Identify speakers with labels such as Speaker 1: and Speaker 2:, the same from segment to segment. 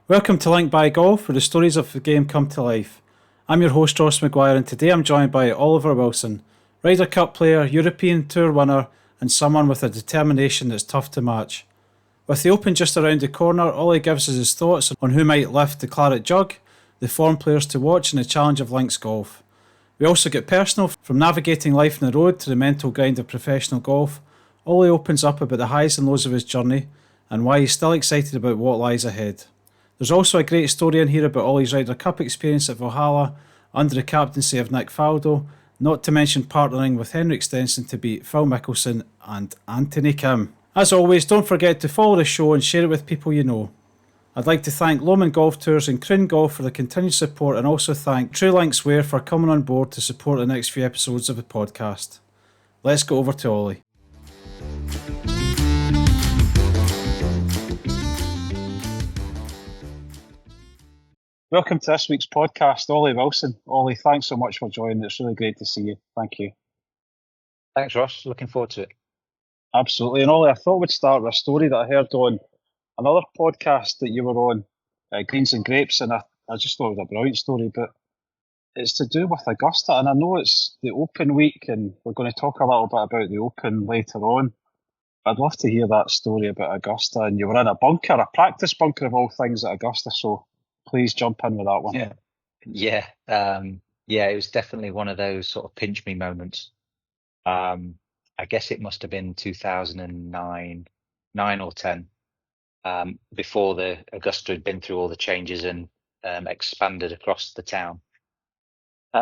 Speaker 1: Welcome to Link by Golf, where the stories of the game come to life. I'm your host, Ross McGuire, and today I'm joined by Oliver Wilson, Ryder Cup player, European Tour winner, and someone with a determination that's tough to match. With the Open just around the corner, Ollie gives us his thoughts on who might lift the claret jug, the form players to watch, and the challenge of links golf. We also get personal, from navigating life on the road to the mental grind of professional golf. Ollie opens up about the highs and lows of his journey and why he's still excited about what lies ahead. There's also a great story in here about Ollie's Ryder Cup experience at Valhalla under the captaincy of Nick Faldo, not to mention partnering with Henrik Stenson to beat Phil Mickelson and Anthony Kim. As always, don't forget to follow the show and share it with people you know. I'd like to thank Lomond Golf Tours and Crown Golf for the continued support, and also thank True Links Wear for coming on board to support the next few episodes of the podcast. Let's go over to Ollie. Welcome to this week's podcast, Ollie Wilson. Ollie, thanks so much for joining. It's really great to see you. Thank you.
Speaker 2: Thanks, Ross. Looking forward to it.
Speaker 1: Absolutely. And Ollie, I thought we'd start with a story that I heard on another podcast that you were on, Greens and Grapes, and I just thought it was a brilliant story, but it's to do with Augusta, and I know it's the Open week, and we're going to talk a little bit about the Open later on. I'd love to hear that story about Augusta, and you were in a bunker, a practice bunker of all things at Augusta, so please jump in with that one.
Speaker 2: Yeah. It was definitely one of those sort of pinch me moments. I guess it must have been 2009, 9 or 10, before the Augusta had been through all the changes and expanded across the town.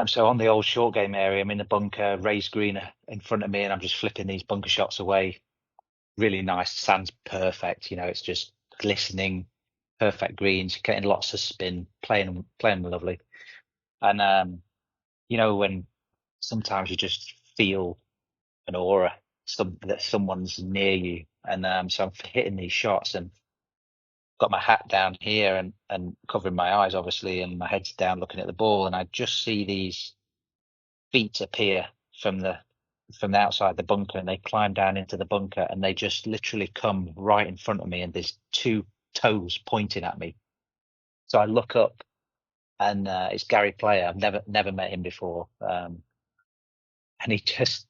Speaker 2: So on the old short game area, I'm in the bunker, raised green in front of me, and I'm just flipping these bunker shots away. Really nice, sand's perfect. It's just glistening, perfect greens, getting lots of spin, playing lovely. And when sometimes you just feel an aura, that someone's near you, and so I'm hitting these shots and got my hat down here and covering my eyes, obviously, and my head's down looking at the ball, and I just see these feet appear from the outside the bunker, and they climb down into the bunker, and they just literally come right in front of me, and there's two toes pointing at me. So I look up, and it's Gary Player. I've never met him before, and he just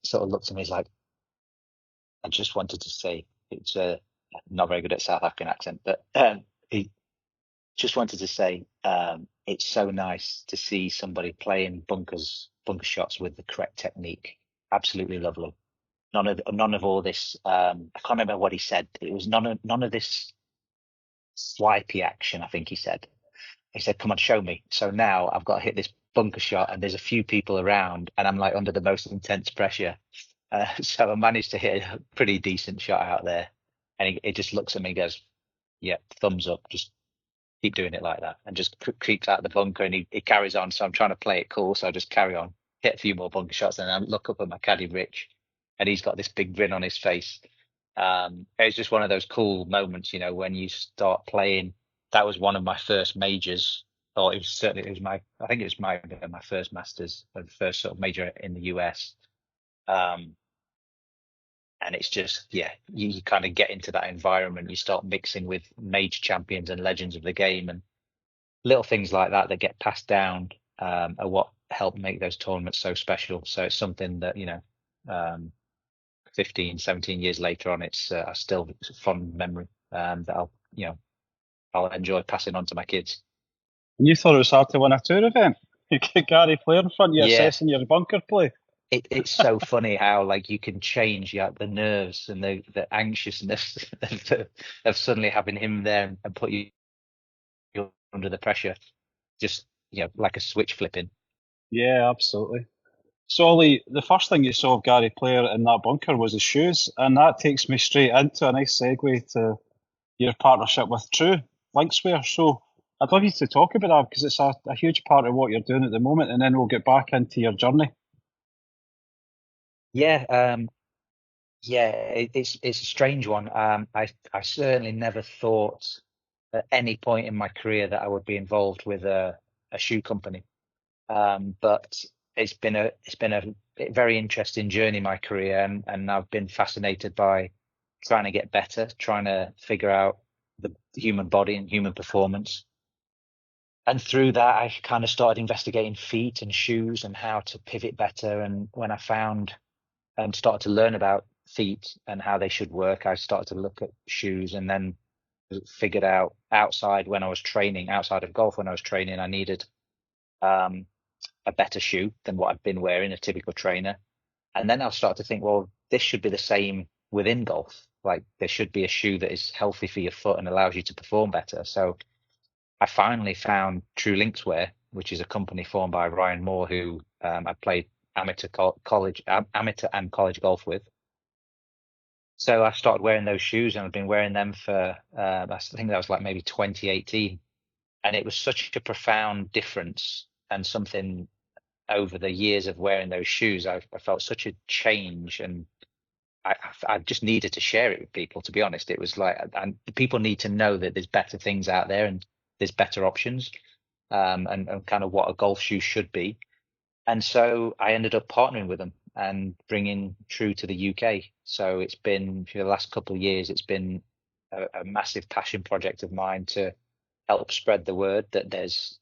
Speaker 2: sort of looked at me. He's like, I just wanted to say, it's not very good at South African accent, but he just wanted to say, it's so nice to see somebody playing bunker shots with the correct technique. Absolutely lovely. None of all this. I can't remember what he said. It was none of this swipey action, I think he said. He said, come on, show me. So now I've got to hit this bunker shot, and there's a few people around, and I'm like under the most intense pressure. So I managed to hit a pretty decent shot out there. And he just looks at me and goes, yeah, thumbs up, just keep doing it like that. And just creeps out of the bunker, and he carries on. So I'm trying to play it cool. So I just carry on, hit a few more bunker shots, and I look up at my caddy, Rich, and he's got this big grin on his face. It's just one of those cool moments, when you start playing. That was one of my first majors, or I think it was my first Masters, the first sort of major in the US. And it's just, you kind of get into that environment. You start mixing with major champions and legends of the game, and little things like that get passed down are what help make those tournaments so special. So it's something that, 15, 17 years later on, it's still a fond memory that I'll enjoy passing on to my kids.
Speaker 1: And you thought it was hard to win a tour event? You get Gary Player in front of you assessing your bunker play.
Speaker 2: It's so funny how you can change the nerves and the anxiousness of suddenly having him there and put you under the pressure, just like a switch flipping.
Speaker 1: Yeah, absolutely. So Ollie, the first thing you saw of Gary Player in that bunker was his shoes, and that takes me straight into a nice segue to your partnership with True Linkswear. So I'd love you to talk about that, because it's a huge part of what you're doing at the moment, and then we'll get back into your journey.
Speaker 2: It's a strange one. I certainly never thought at any point in my career that I would be involved with a shoe company. But it's been a very interesting journey in my career, and I've been fascinated by trying to get better, trying to figure out the human body and human performance. And through that, I kind of started investigating feet and shoes and how to pivot better. And when I found and started to learn about feet and how they should work, I started to look at shoes, and then figured out outside of golf, when I was training, I needed a better shoe than what I've been wearing, a typical trainer. And then I'll start to think, well, this should be the same within golf. Like there should be a shoe that is healthy for your foot and allows you to perform better. So I finally found True Linkswear, which is a company formed by Ryan Moore, who I played amateur and college golf with. So I started wearing those shoes, and I've been wearing them for I think that was like maybe 2018, and it was such a profound difference, and something over the years of wearing those shoes, I felt such a change, and I just needed to share it with people. To be honest, it was like, and people need to know that there's better things out there and there's better options, and kind of what a golf shoe should be. And so I ended up partnering with them and bringing True to the UK. So it's been, for the last couple of years, it's been a massive passion project of mine to help spread the word that there's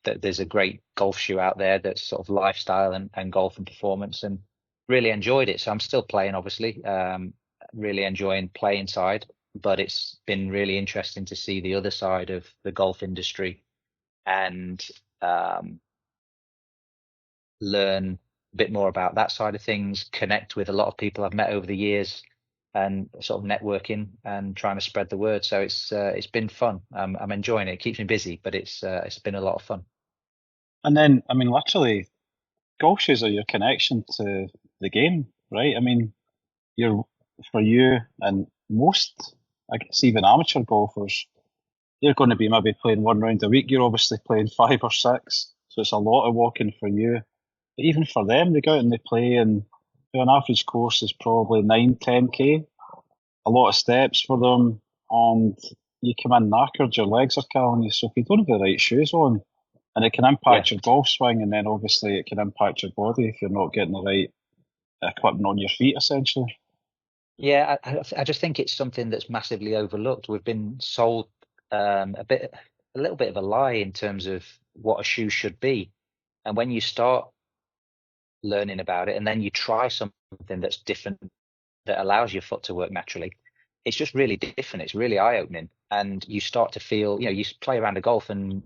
Speaker 2: that there's a great golf shoe out there that's sort of lifestyle and golf and performance, and really enjoyed it. So I'm still playing, obviously, really enjoying playing side, but it's been really interesting to see the other side of the golf industry and learn a bit more about that side of things, connect with a lot of people I've met over the years, and sort of networking and trying to spread the word. So it's been fun. I'm enjoying it. It keeps me busy, but it's been a lot of fun.
Speaker 3: And then, I mean, literally, golf shoes are your connection to the game, right? I mean, for you and most, I guess, even amateur golfers, they're going to be maybe playing one round a week. You're obviously playing 5 or 6, so it's a lot of walking for you. But even for them, they go out and they play, and an average course is probably 9-10K. A lot of steps for them, and you come in knackered, your legs are killing you. So if you don't have the right shoes on, and it can impact your golf swing, and then obviously it can impact your body if you're not getting the right equipment on your feet, essentially.
Speaker 2: Yeah, I just think it's something that's massively overlooked. We've been sold a little bit of a lie in terms of what a shoe should be. And when you start learning about it, and then you try something that's different, that allows your foot to work naturally, it's just really different. It's really eye-opening. And you start to feel, you play around a golf and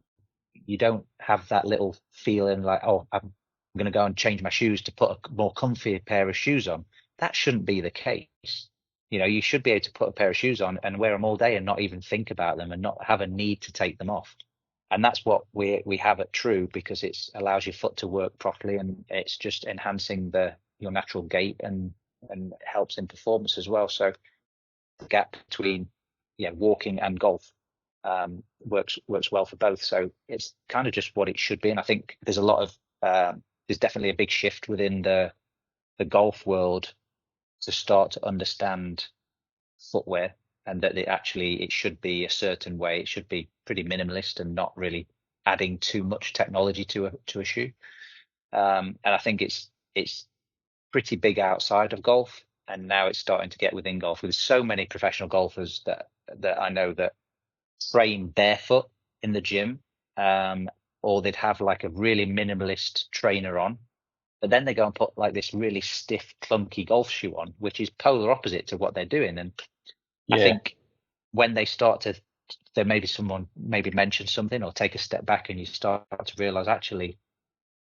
Speaker 2: you don't have that little feeling like, oh, I'm going to go and change my shoes to put a more comfy pair of shoes on. That shouldn't be the case. You should be able to put a pair of shoes on and wear them all day and not even think about them and not have a need to take them off. And that's what we have at True, because it allows your foot to work properly, and it's just enhancing your natural gait and helps in performance as well. So the gap between walking and golf works well for both. So it's kind of just what it should be. And I think there's there's definitely a big shift within the golf world to start to understand footwear, and that it should be a certain way. It should be pretty minimalist and not really adding too much technology to a shoe. And I think it's pretty big outside of golf, and now it's starting to get within golf. With so many professional golfers that I know that train barefoot in the gym, or they'd have like a really minimalist trainer on, but then they go and put like this really stiff, clunky golf shoe on, which is polar opposite to what they're doing. And I think when they start to, there maybe someone mention something or take a step back, and you start to realize, actually,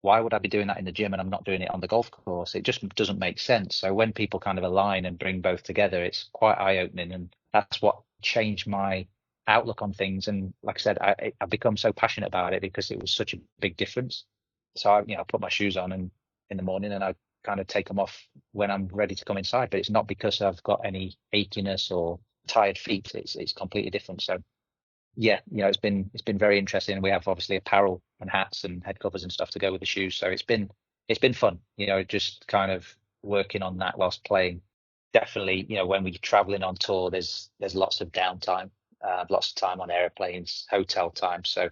Speaker 2: why would I be doing that in the gym and I'm not doing it on the golf course? It just doesn't make sense. So when people kind of align and bring both together, it's quite eye-opening, and that's what changed my outlook on things. And like I said, I've become so passionate about it because it was such a big difference. So I put my shoes on and in the morning, and I kind of take them off when I'm ready to come inside. But it's not because I've got any achiness or tired feet. It's completely different. So yeah, it's been very interesting. We have obviously apparel and hats and head covers and stuff to go with the shoes. So it's been fun, just kind of working on that whilst playing. Definitely, when we're traveling on tour, there's lots of downtime, lots of time on airplanes, hotel time. So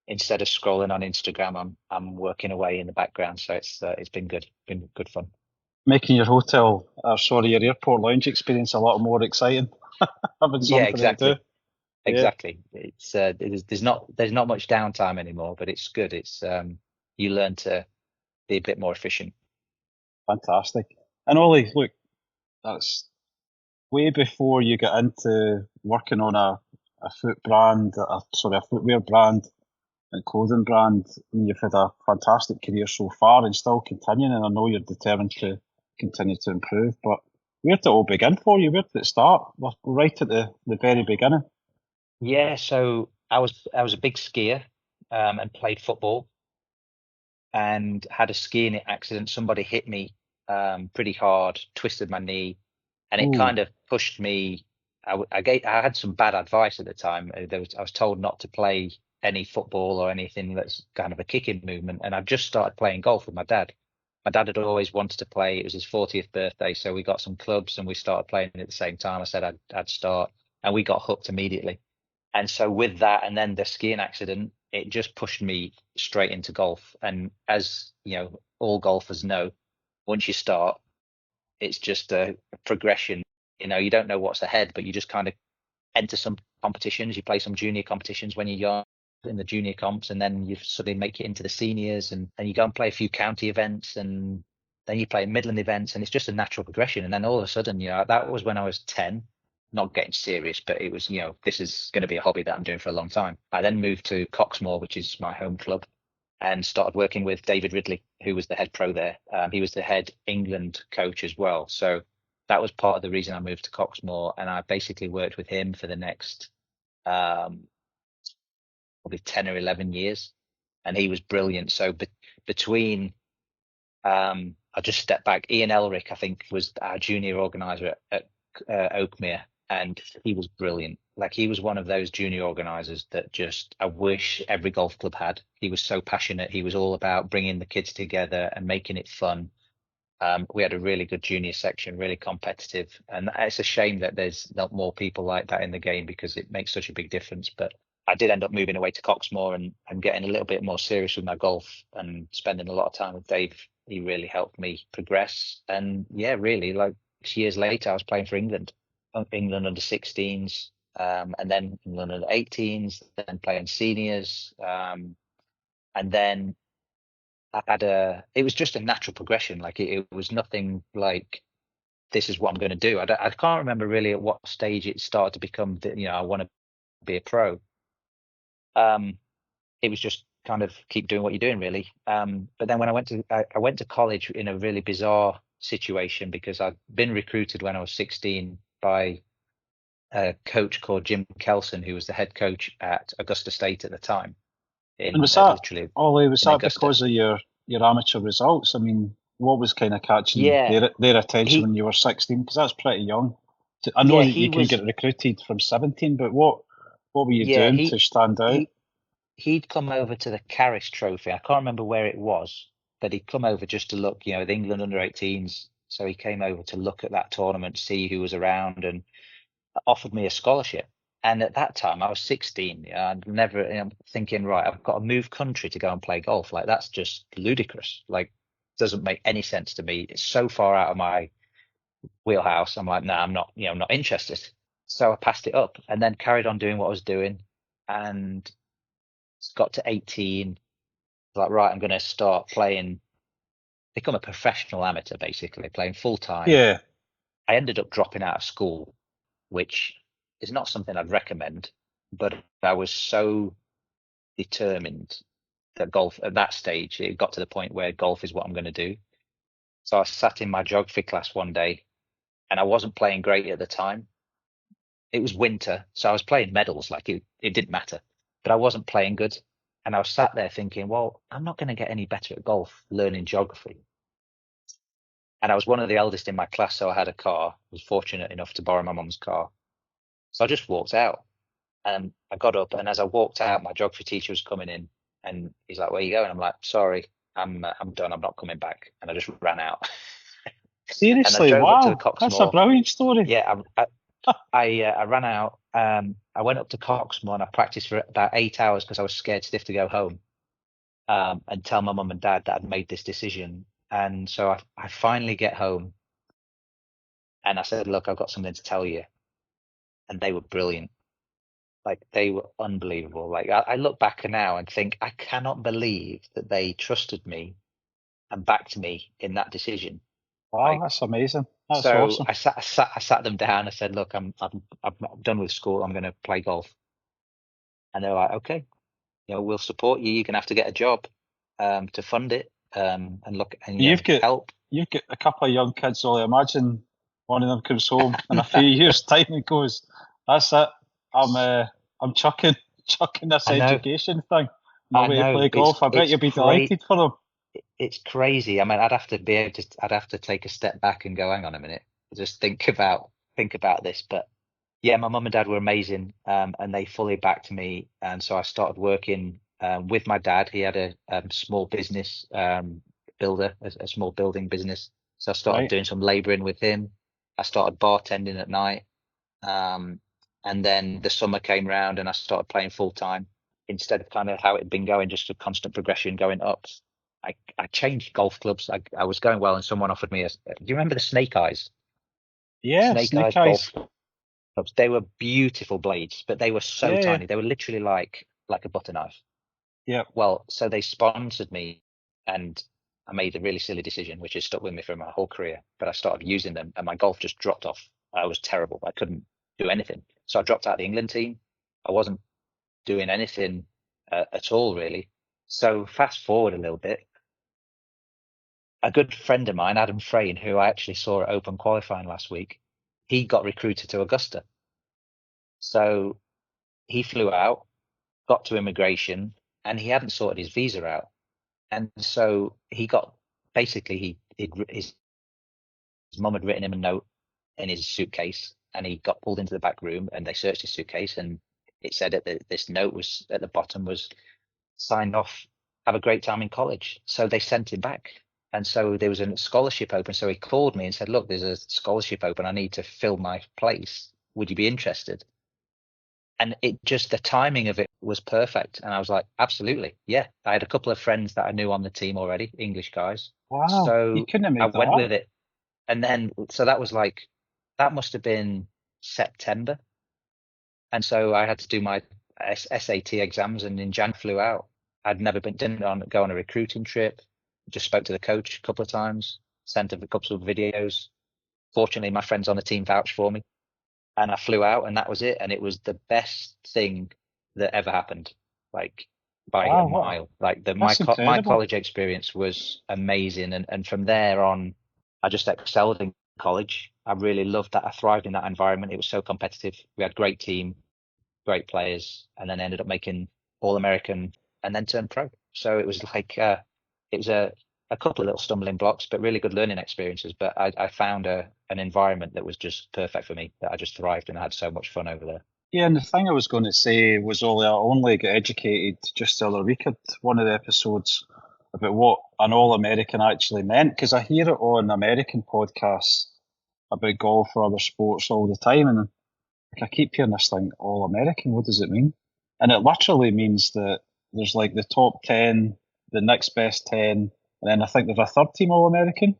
Speaker 2: instead of scrolling on Instagram, I'm working away in the background. So it's been good fun.
Speaker 3: Making your your airport lounge experience a lot more exciting. having
Speaker 2: Yeah,
Speaker 3: something to do.
Speaker 2: exactly. Exactly. It's there's not much downtime anymore, but it's good. It's you learn to be a bit more efficient.
Speaker 3: Fantastic. And Ollie, look, that's way before you get into working on a footwear brand and clothing brand. I mean, you've had a fantastic career so far and still continuing, and I know you're determined to continue to improve. But where did it all begin for you? Where did it start? We're right at the very beginning.
Speaker 2: Yeah, so I was a big skier and played football and had a skiing accident. Somebody hit me pretty hard, twisted my knee, and it
Speaker 3: Ooh.
Speaker 2: kind of pushed me. I had some bad advice at the time. I was told not to play any football or anything that's kind of a kicking movement, and I just started playing golf with my dad. My dad had always wanted to play. It was his 40th birthday, so we got some clubs and we started playing at the same time. I said I'd start, and we got hooked immediately. And so with that, and then the skiing accident, it just pushed me straight into golf. And as you know, all golfers know, once you start, it's just a progression. You know, you don't know what's ahead, but you just kind of enter some competitions. You play some junior competitions when you're young in the junior comps, and then you suddenly make it into the seniors, and you go and play a few county events, and then you play Midland events, and it's just a natural progression. And then all of a sudden, you know, that was when I was 10, not getting serious, but it was, you know, this is going to be a hobby that I'm doing for a long time. I then moved to Coxmore, which is my home club, and started working with David Ridley, who was the head pro there. He was the head England coach as well. So that was part of the reason I moved to Coxmore, and I basically worked with him for the next probably 10 or 11 years, and he was brilliant. So between I'll just step back. Ian Elric, I think, was our junior organizer at Oakmere, and he was brilliant. Like, he was one of those junior organizers that just I wish every golf club had. He was so passionate. He was all about bringing the kids together and making it fun. We had a really good junior section, really competitive, and it's a shame that there's not more people like that in the game because it makes such a big difference. But I did end up moving away to Coxmore and getting a little bit more serious with my golf and spending a lot of time with Dave. He really helped me progress. And yeah, really, like 6 years later, I was playing for England under 16s, and then England under 18s, then playing seniors. And then it was just a natural progression. Like it was nothing like, this is what I'm going to do. I can't remember really at what stage it started to become that, you know, I want to be a pro. It was just kind of keep doing what you're doing, really. But then when I went to college in a really bizarre situation because I'd been recruited when I was 16 by a coach called Jim Kelson, who was the head coach at Augusta State at the time.
Speaker 3: And was that,
Speaker 2: literally
Speaker 3: Ollie, was
Speaker 2: in
Speaker 3: that
Speaker 2: Augusta.
Speaker 3: because of your amateur results? I mean, what was kind of catching
Speaker 2: Yeah.
Speaker 3: their attention when you were 16? Because that's pretty young. I know that you can get recruited from 17, but what were you doing to stand out?
Speaker 2: He'd come over to the Carris Trophy. I can't remember where it was, but he'd come over just to look, you know, the England under 18s. So he came over to look at that tournament, see who was around, and offered me a scholarship. And at that time, I was 16. I'd never, I'm thinking, right, I've got to move country to go and play golf. Like, that's just ludicrous. Like, doesn't make any sense to me. It's so far out of my wheelhouse. I'm like, no, I'm not, you know, I'm not interested. So I passed it up and then carried on doing what I was doing, and got to 18. Like, right, I'm going to start playing, become a professional amateur, basically playing full time.
Speaker 3: Yeah.
Speaker 2: I ended up dropping out of school, which is not something I'd recommend, but I was so determined that golf at that stage, it got to the point where golf is what I'm going to do. So I sat in my geography class one day, and I wasn't playing great at the time. It was winter, so I was playing medals, like it didn't matter, but I wasn't playing good. And I was sat there thinking, well, I'm not going to get any better at golf learning geography. And I was one of the eldest in my class, so I had a car. I was fortunate enough to borrow my mum's car. So I just walked out, and I got up, and as I walked out, my geography teacher was coming in, and he's like, where you going? I'm like, sorry, I'm done. I'm not coming back. And I just ran out.
Speaker 3: Seriously,
Speaker 2: and I drove up to the
Speaker 3: wow,
Speaker 2: Coxmore.
Speaker 3: that's a brilliant story.
Speaker 2: Yeah, I ran out. I went up to Coxmore and I practiced for about 8 hours because I was scared stiff to go home and tell my mum and dad that I'd made this decision. And so I finally get home and I said, look, I've got something to tell you. and they were brilliant. Like, they were unbelievable. Like, I look back now and think, I cannot believe that they trusted me and backed me in that decision.
Speaker 3: Wow,
Speaker 2: Like,
Speaker 3: that's amazing. That's
Speaker 2: so
Speaker 3: awesome.
Speaker 2: I sat them down. I said, look, I'm done with school. I'm going to play golf. And they're like, okay, we'll support you. You're going to have to get a job to fund it, and look, and
Speaker 3: You've got
Speaker 2: help.
Speaker 3: a couple of young kids, Ollie. Imagine one of them comes home in a few years' time and goes, "That's it. I'm chucking this
Speaker 2: I know.
Speaker 3: education thing.
Speaker 2: I
Speaker 3: No way to
Speaker 2: know.
Speaker 3: play golf." I bet you'd be delighted for them.
Speaker 2: It's crazy. I mean, I'd have to take a step back and go, hang on a minute, just think about this. But yeah, my mum and dad were amazing, and they fully backed me. And so I started working with my dad. He had a small business builder, a small building business. So I started doing some labouring with him. I started bartending at night, and then the summer came round, and I started playing full time instead of kind of how it had been going, just a constant progression going up. I changed golf clubs. I was going well, and someone offered me do you remember the Snake Eyes?
Speaker 3: Yeah,
Speaker 2: Snake Eyes golf clubs. They were beautiful blades, but they were so tiny. They were literally like a butter knife.
Speaker 3: Yeah.
Speaker 2: Well, so they sponsored me, and I made a really silly decision, which has stuck with me for my whole career. But I started using them, and my golf just dropped off. I was terrible. I couldn't do anything. So I dropped out of the England team. I wasn't doing anything at all, really. So fast forward a little bit. A good friend of mine, Adam Frayne, who I actually saw at Open qualifying last week, he got recruited to Augusta. So he flew out, got to immigration, and he hadn't sorted his visa out. And so he got, basically, his mum had written him a note in his suitcase, and he got pulled into the back room, and they searched his suitcase, and it said that this note was at the bottom was signed off, have a great time in college. So they sent him back. And so there was a scholarship open. So he called me and said, look, there's a scholarship open. I need to fill my place. Would you be interested? And the timing of it was perfect. And I was like, absolutely. Yeah. I had a couple of friends that I knew on the team already, English guys.
Speaker 3: Wow.
Speaker 2: So
Speaker 3: you couldn't have made
Speaker 2: I
Speaker 3: that
Speaker 2: went
Speaker 3: up.
Speaker 2: with it. And then, so that was like, that must have been September. And so I had to do my SAT exams, and in Jan flew out. I'd never didn't go on a recruiting trip. Just spoke to the coach a couple of times, sent a couple of videos. Fortunately, my friends on the team vouched for me, and I flew out, and that was it. And it was the best thing that ever happened, like by a mile. Like my college experience was amazing, and from there on, I just excelled in college. I really loved that. I thrived in that environment. It was so competitive. We had great team, great players, and then ended up making All-American and then turned pro. So it was like it was a couple of little stumbling blocks, but really good learning experiences. But I found an environment that was just perfect for me, that I just thrived and I had so much fun over there.
Speaker 3: Yeah, and the thing I was going to say was, Ollie, I only got educated just the other week at one of the episodes about what an All-American actually meant, because I hear it on American podcasts about golf or other sports all the time, and I keep hearing this thing, All-American, what does it mean? And it literally means that there's like the top 10, the next best 10, and then I think there's a third team All-American.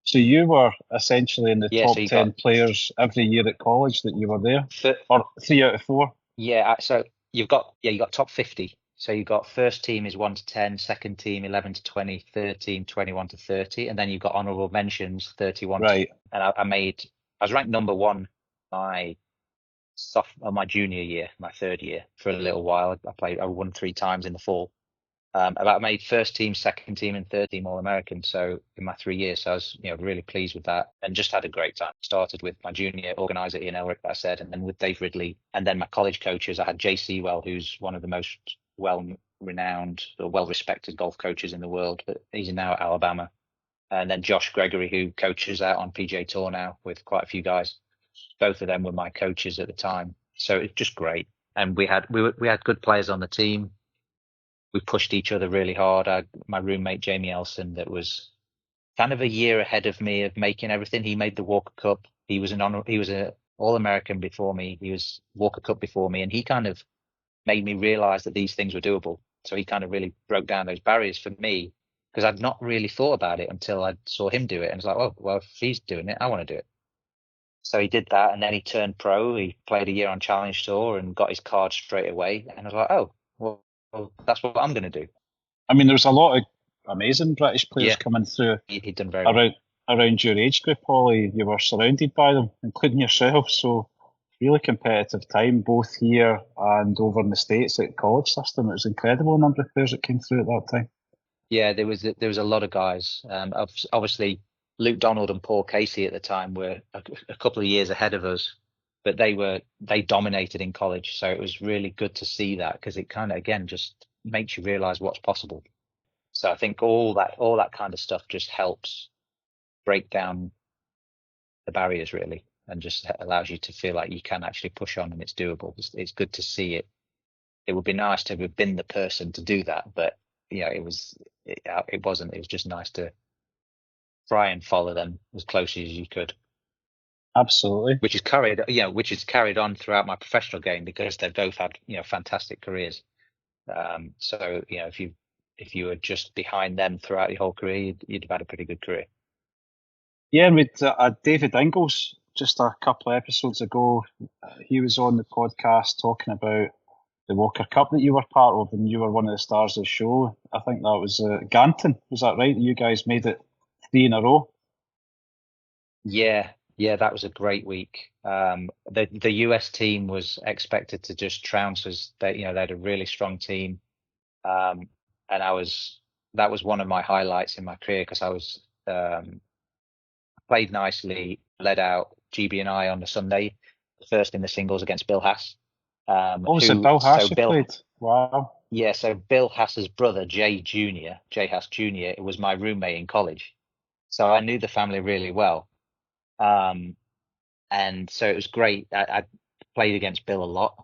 Speaker 3: So you were essentially in the top 10 players every year at college that you were there, or 3 out of 4?
Speaker 2: Yeah, so you got top 50. So you've got first team is 1 to 10, second team 11 to 20, third team 21 to 30, and then you've got honourable mentions 31.
Speaker 3: Right.
Speaker 2: And I was ranked number 1 my junior year, my third year, for a little while. I won 3 times in the fall. I made first team, second team, and third team All-American. So in my 3 years, so I was really pleased with that, and just had a great time. Started with my junior organizer Ian Elric, I said, and then with Dave Ridley, and then my college coaches. I had Jay Sewell, who's one of the most well-renowned or well-respected golf coaches in the world, but he's now at Alabama. And then Josh Gregory, who coaches out on PGA Tour now with quite a few guys. Both of them were my coaches at the time, so it's just great. And we had good players on the team. We pushed each other really hard. My roommate Jamie Elson, that was kind of a year ahead of me of making everything. He made the Walker Cup. He was a All-American before me. He was Walker Cup before me, and he kind of made me realize that these things were doable. So he kind of really broke down those barriers for me, because I'd not really thought about it until I saw him do it, and it's like, oh well, if he's doing it, I want to do it. So he did that, and then he turned pro. He played a year on Challenge Tour and got his card straight away. And I was like, oh, well that's what I'm going to do.
Speaker 3: I mean, there was a lot of amazing British players
Speaker 2: Yeah.
Speaker 3: coming through
Speaker 2: He'd done very well.
Speaker 3: around your age group, Ollie. You were surrounded by them, including yourself. So really competitive time, both here and over in the States at college system. It was incredible, the number of players that came through at that time.
Speaker 2: Yeah, there was a lot of guys. Obviously, Luke Donald and Paul Casey at the time were a couple of years ahead of us, but they dominated in college. So it was really good to see that, because it kind of, again, just makes you realize what's possible. So I think all that kind of stuff just helps break down the barriers, really, and just allows you to feel like you can actually push on and it's doable. It's good to see it. It would be nice to have been the person to do that, but it wasn't. It was just nice to try and follow them as closely as you could.
Speaker 3: Absolutely.
Speaker 2: Which is carried on throughout my professional game, because they've both had fantastic careers. So if you were just behind them throughout your whole career, you'd have had a pretty good career.
Speaker 3: Yeah, and with David Ingles just a couple of episodes ago, he was on the podcast talking about the Walker Cup that you were part of, and you were one of the stars of the show. I think that was Ganton. Was that right? You guys made it 3 in a row.
Speaker 2: Yeah, that was a great week. The US team was expected to just trounce us. They had a really strong team, and that was one of my highlights in my career, because I was played nicely, led out GB and I on the Sunday, first in the singles against Bill Haas.
Speaker 3: So Bill Haas played. Wow.
Speaker 2: Yeah, so Bill Haas's brother, Jay Haas Jr., was my roommate in college. So I knew the family really well. And so it was great. I played against Bill a lot.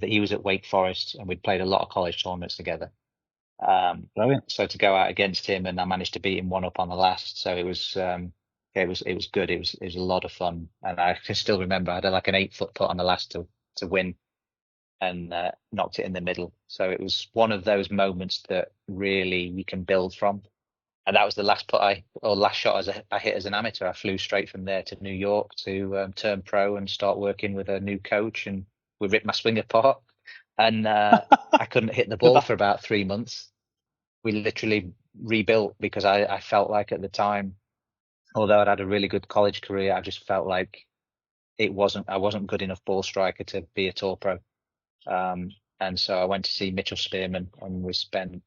Speaker 2: He was at Wake Forest, and we'd played a lot of college tournaments together.
Speaker 3: Brilliant.
Speaker 2: So to go out against him, and I managed to beat him 1-up on the last. So it was good. It was a lot of fun. And I can still remember I had like an 8-foot putt on the last to win, and knocked it in the middle. So it was one of those moments that really you can build from. And that was the last last shot I hit as an amateur. I flew straight from there to New York to turn pro and start working with a new coach, and we ripped my swing apart. And I couldn't hit the ball for about 3 months. We literally rebuilt, because I felt like at the time, although I'd had a really good college career, I just felt like I wasn't good enough ball striker to be a tour pro. And so I went to see Mitchell Spearman, and we spent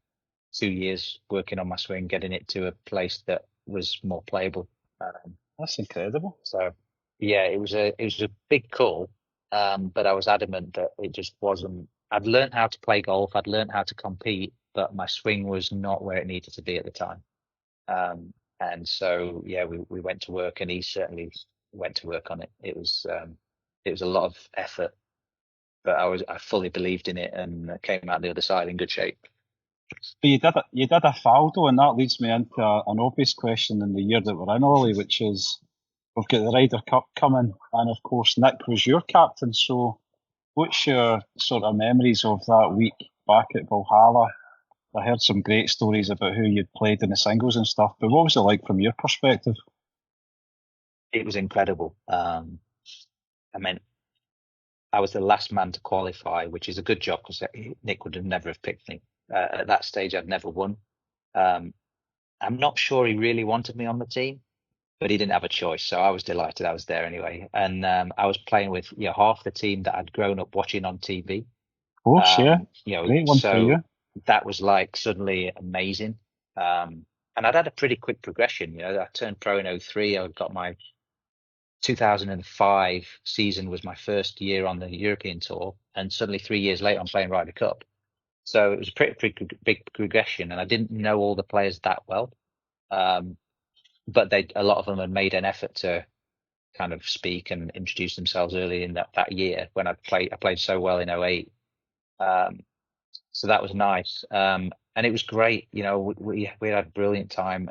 Speaker 2: 2 years working on my swing, getting it to a place that was more playable.
Speaker 3: That's incredible.
Speaker 2: So yeah, it was a big call, but I was adamant that it just wasn't. I'd learned how to play golf, I'd learned how to compete, but my swing was not where it needed to be at the time. And so yeah, we went to work, and he certainly went to work on it. It was a lot of effort, but I fully believed in it, and came out the other side in good shape.
Speaker 3: But you did a Faldo, and that leads me into an obvious question in the year that we're in, Ollie, which is we've got the Ryder Cup coming, and of course Nick was your captain. So what's your sort of memories of that week back at Valhalla? I heard some great stories about who you'd played in the singles and stuff, but what was it like from your perspective?
Speaker 2: It was incredible. I mean, I was the last man to qualify, which is a good job, because Nick would have never have picked me. At that stage, I'd never won. I'm not sure he really wanted me on the team, but he didn't have a choice. So I was delighted I was there anyway. And I was playing with half the team that I'd grown up watching on TV.
Speaker 3: Of course, yeah. Great one for you.
Speaker 2: That was like suddenly amazing. And I'd had a pretty quick progression. I turned pro in 2003. I got my 2005 season was my first year on the European tour, and suddenly 3 years later I'm playing Ryder Cup. So it was a pretty big progression, and I didn't know all the players that well, but a lot of them had made an effort to kind of speak and introduce themselves early in that year when I played so well in 2008. So that was nice, and it was great. We had a brilliant time.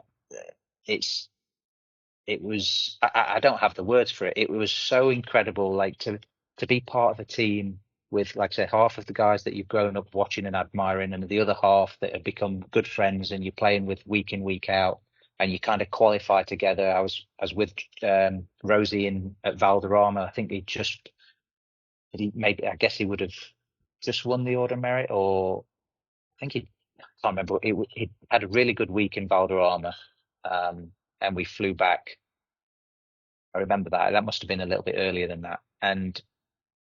Speaker 2: It was I don't have the words for it. It was so incredible, like to be part of a team with, like I say, half of the guys that you've grown up watching and admiring, and the other half that have become good friends, and you're playing with week in, week out. and you kind of qualify together. I was with Rosie at Valderrama. I think I guess he would have just won the Order of Merit, or I think I can't remember. He had a really good week in Valderrama, and we flew back. I remember that must have been a little bit earlier than that, and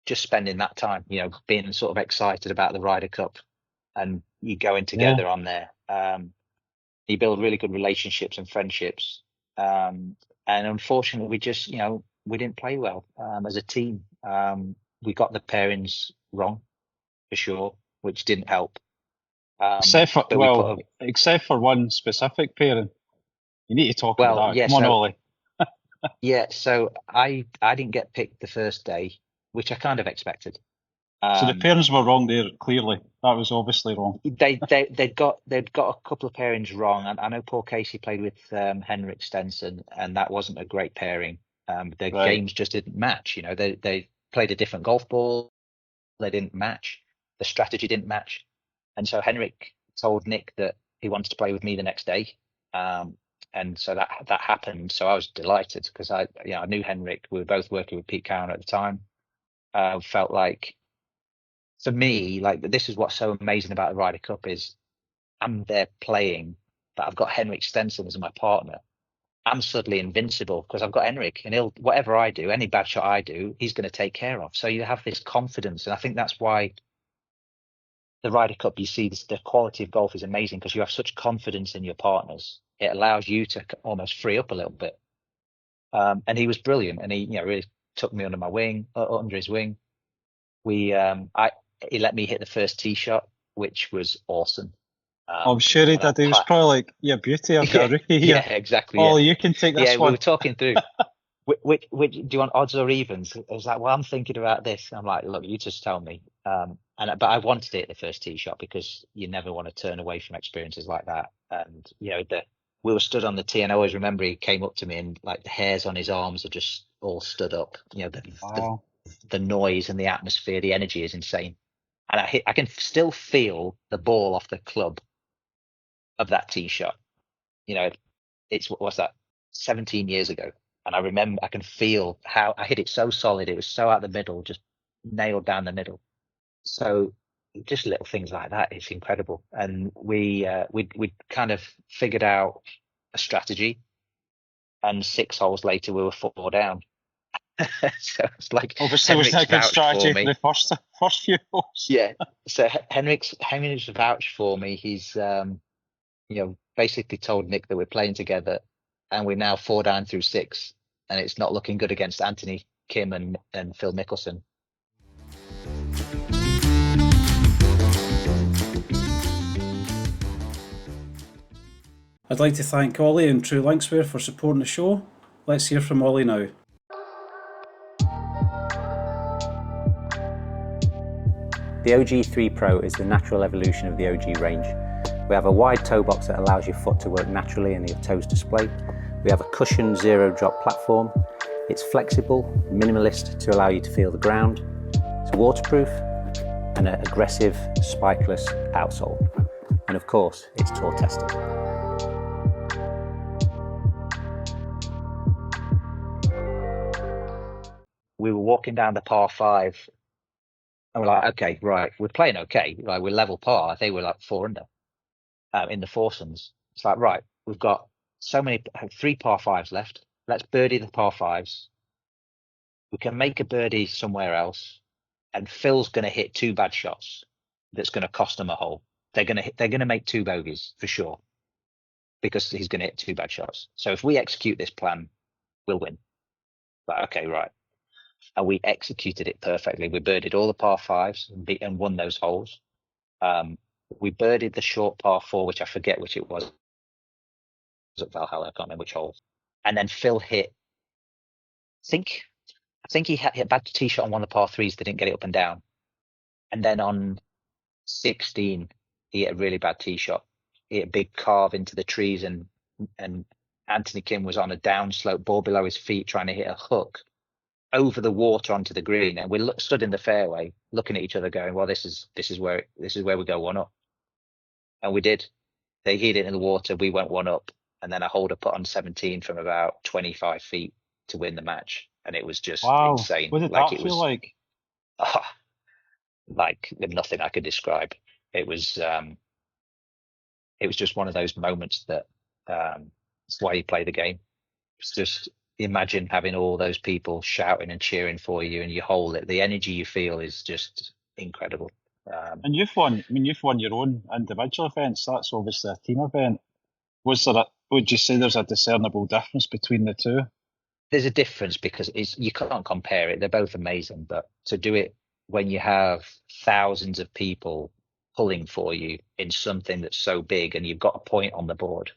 Speaker 2: just spending that time, being sort of excited about the Ryder Cup, and you going together on there. You build really good relationships and friendships, and unfortunately, we just we didn't play well as a team. We got the pairings wrong for sure, which didn't help.
Speaker 3: Except for one specific pairing. You need to talk about that.
Speaker 2: Yeah,
Speaker 3: Come on, Ollie.
Speaker 2: Yeah, so I didn't get picked the first day, which I kind of expected.
Speaker 3: So the pairings were wrong there, clearly. That was obviously wrong.
Speaker 2: They'd got a couple of pairings wrong. I know Paul Casey played with Henrik Stenson, and that wasn't a great pairing. Games just didn't match. They played a different golf ball. They didn't match. The strategy didn't match. And so Henrik told Nick that he wanted to play with me the next day. And so that happened. So I was delighted because I knew Henrik. We were both working with Pete Cowan at the time. Felt like, for me, like, this is what's so amazing about the Ryder Cup is I'm there playing, but I've got Henrik Stenson as my partner. I'm suddenly invincible because I've got Henrik, and whatever I do, any bad shot I do, he's going to take care of. So you have this confidence, and I think that's why the Ryder Cup, you see the quality of golf is amazing because you have such confidence in your partners. It allows you to almost free up a little bit. And he was brilliant, and he really took me under his wing. He let me hit the first tee shot, which was awesome.
Speaker 3: I'm sure he did. He was probably like, "Yeah, beauty, I've got a rookie here."
Speaker 2: Yeah, exactly.
Speaker 3: Oh, you can take this one.
Speaker 2: We were talking through. Which do you want, odds or evens? I was like, well, I'm thinking about this. I'm like, look, you just tell me. But I wanted it the first tee shot because you never want to turn away from experiences like that. And we were stood on the tee, and I always remember he came up to me, and like the hairs on his arms are just all stood up. The noise and the atmosphere, the energy is insane. And I can still feel the ball off the club of that tee shot. What's that? 17 years ago. And I remember, I can feel how I hit it so solid. It was so out the middle, just nailed down the middle. So just little things like that. It's incredible. And we kind of figured out a strategy. And 6 holes later, we were 4 down. So it's like,
Speaker 3: obviously, was that a good strategy for the first few holes?
Speaker 2: Yeah. So Henrik's vouched for me. He's basically told Nick that we're playing together, and we're now 4 down through 6, and it's not looking good against Anthony Kim and Phil Mickelson.
Speaker 1: I'd like to thank Ollie and True Linkswear for supporting the show. Let's hear from Ollie now.
Speaker 4: The OG3 Pro is the natural evolution of the OG range. We have a wide toe box that allows your foot to work naturally and your toes display. We have a cushioned zero drop platform. It's flexible, minimalist to allow you to feel the ground. It's waterproof and an aggressive spikeless outsole. And of course, it's tour tested.
Speaker 2: We were walking down the par 5. And we're like, okay, right, we're playing okay. Like, we're level par. They were like 4 under in the foursomes. It's like, right, we've got 3 par 5s left. Let's birdie the par 5s. We can make a birdie somewhere else. And Phil's going to hit 2 bad shots. That's going to cost them a hole. They're going to make 2 bogeys for sure, because he's going to hit 2 bad shots. So if we execute this plan, we'll win. But okay, right. And we executed it perfectly. We birdied all the par 5s and won those holes. We birdied the short par 4, which I forget which it was. It was at Valhalla. I can't remember which hole. And then Phil hit, I think he hit a bad tee shot on one of the par 3s. They didn't get it up and down. And then on 16, he hit a really bad tee shot. He hit a big carve into the trees, and Anthony Kim was on a downslope, ball below his feet, trying to hit a hook over the water onto the green, and we stood in the fairway looking at each other going, well, this is where we go 1 up. And we did. They hit it in the water, we went 1 up, and then I holed a putt on 17 from about 25 feet to win the match, and it was just
Speaker 3: Wow.
Speaker 2: insane.
Speaker 3: What did
Speaker 2: Like
Speaker 3: that
Speaker 2: it
Speaker 3: feel
Speaker 2: was
Speaker 3: like?
Speaker 2: like nothing I could describe. It was just one of those moments that it's why you play the game. It's just imagine having all those people shouting and cheering for you, and you hold it. The energy you feel is just incredible.
Speaker 3: And you've won. I mean, you've won your own individual events. That's obviously a team event. Would you say there's a discernible difference between the two?
Speaker 2: There's a difference because you can't compare it. They're both amazing, but to do it when you have thousands of people pulling for you in something that's so big, and you've got a point on the board,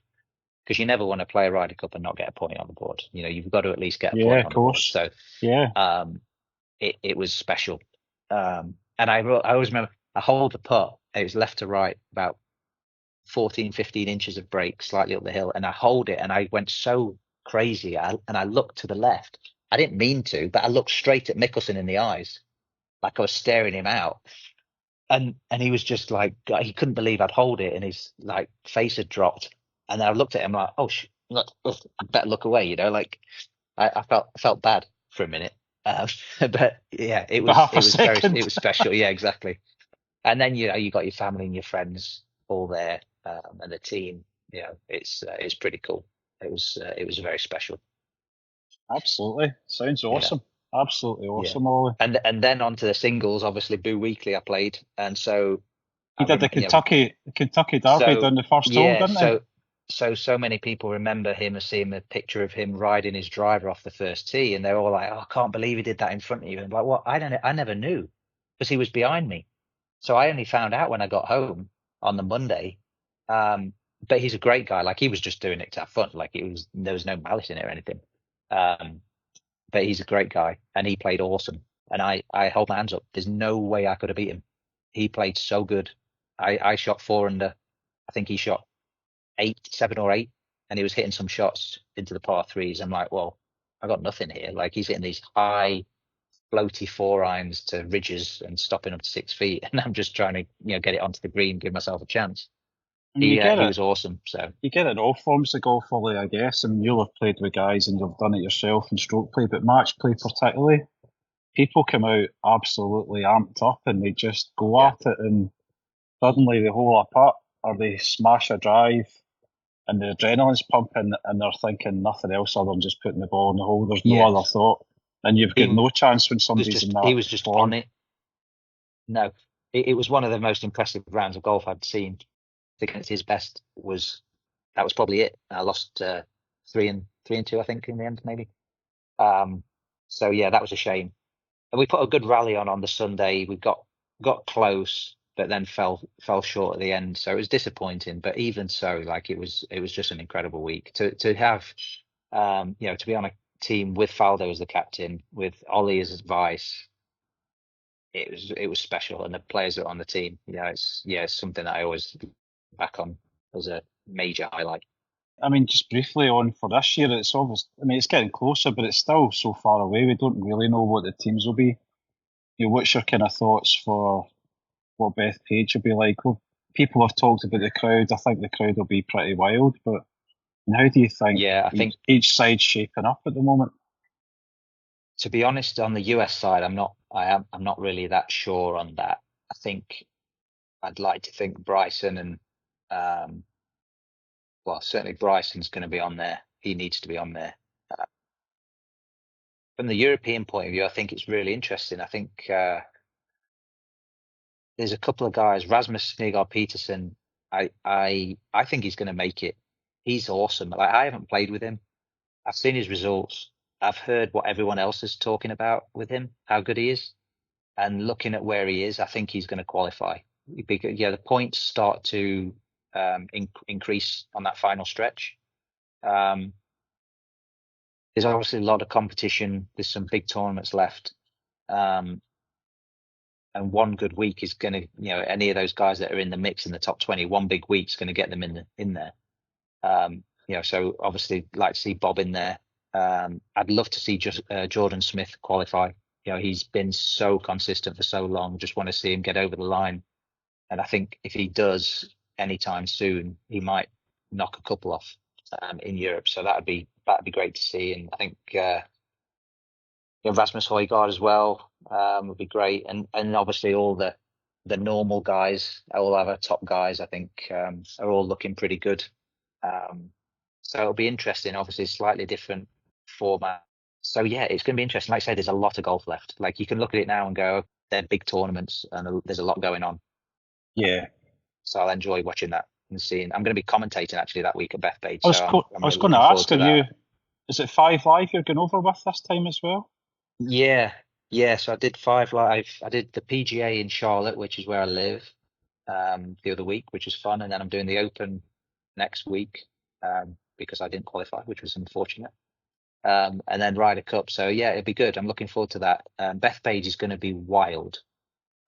Speaker 2: because you never want to play a Ryder Cup and not get a point on the board. You've got to at least get a point on the board. So
Speaker 3: yeah,
Speaker 2: it was special. And I always remember I hold the putt. It was left to right about 14, 15 inches of break, slightly up the hill, and I hold it, and I went so crazy, and I looked to the left. I didn't mean to, but I looked straight at Mickelson in the eyes, like I was staring him out. And he was just like, he couldn't believe I'd hold it, and his like face had dropped. And I looked at him like, oh, I better look away, like I felt bad for a minute. But yeah, it was special. Yeah, exactly. And then you got your family and your friends all there, and the team. It's pretty cool. It was very special.
Speaker 3: Absolutely, sounds awesome. Yeah. Absolutely awesome, Ollie.
Speaker 2: And then onto the singles. Obviously, Boo Weekley I played, and so
Speaker 3: he did the Kentucky Derby down the first hole, didn't he?
Speaker 2: So many people remember him as seeing a picture of him riding his driver off the first tee, and they're all like, "Oh, I can't believe he did that in front of you." And I'm like, "What? I never knew, because he was behind me." So I only found out when I got home on the Monday. But he's a great guy. Like, he was just doing it to have fun. Like, there was no malice in it or anything. But he's a great guy, and he played awesome. And I hold my hands up. There's no way I could have beat him. He played so good. I shot 4 under. I think he shot 7 or 8, and he was hitting some shots into the par threes. I'm like, well, I got nothing here. Like, he's hitting these high, floaty 4-irons to ridges and stopping up to 6 feet, and I'm just trying to get it onto the green, give myself a chance. He was awesome. So
Speaker 3: you get it in all forms of golf, Ollie, I guess. And you'll have played with guys, and you've done it yourself in stroke play, but match play particularly, people come out absolutely amped up, and they just go at it, and suddenly they hole a putt or they smash a drive, and the adrenaline's pumping, and they're thinking nothing else other than just putting the ball in the hole. There's no other thought, and you've got no chance when somebody's in that.
Speaker 2: He was just on it. No, it was one of the most impressive rounds of golf I'd seen. I think his best was probably it. I lost 3 and 2, I think, in the end, maybe. So yeah, that was a shame. And we put a good rally on the Sunday. We got close, but then fell short at the end. So it was disappointing. But even so, like, it was just an incredible week to have, to be on a team with Faldo as the captain, with Ollie as vice. It was special, and the players that are on the team, it's something that I always look back on as a major highlight.
Speaker 3: I mean, just briefly on for this year, it's obvious. I mean, it's getting closer, but it's still so far away. We don't really know what the teams will be. What's your kind of thoughts for what Bethpage will be like? Well, people have talked about the crowd. I think the crowd will be pretty wild, but how do you think?
Speaker 2: Yeah, I think
Speaker 3: each side's shaping up at the moment.
Speaker 2: To be honest, on the US side, I'm not really that sure on that. I think I'd like to think Bryson and certainly Bryson's going to be on there. He needs to be on there. From the European point of view, I think it's really interesting. I think there's a couple of guys. Rasmus Snegaard Peterson, I think he's going to make it. He's awesome. Like, I haven't played with him. I've seen his results. I've heard what everyone else is talking about with him, how good he is. And looking at where he is, I think he's going to qualify. Because, the points start to increase on that final stretch. There's obviously a lot of competition. There's some big tournaments left. And one good week is going to, any of those guys that are in the mix in the top 20, one big week's going to get them in there. So obviously like to see Bob in there. I'd love to see Jordan Smith qualify. He's been so consistent for so long. Just want to see him get over the line. And I think if he does anytime soon, he might knock a couple off. in Europe. So that'd be great to see. And I think Rasmus Højgaard as well would be great. And obviously all the normal guys, all our top guys, I think are all looking pretty good. So it'll be interesting. Obviously, slightly different format. So yeah, it's going to be interesting. Like I say, there's a lot of golf left. Like you can look at it now and go, they're big tournaments, and there's a lot going on.
Speaker 3: Yeah.
Speaker 2: So I'll enjoy watching that and seeing. I'm going to be commentating actually that week at Bethpage.
Speaker 3: I was going to ask, is it 5 Live you're going over with this time as well?
Speaker 2: Yeah. So I did 5 Live. I did the PGA in Charlotte, which is where I live, the other week, which was fun. And then I'm doing the Open next week because I didn't qualify, which was unfortunate. And then Ryder Cup. So yeah, it'll be good. I'm looking forward to that. Bethpage is going to be wild.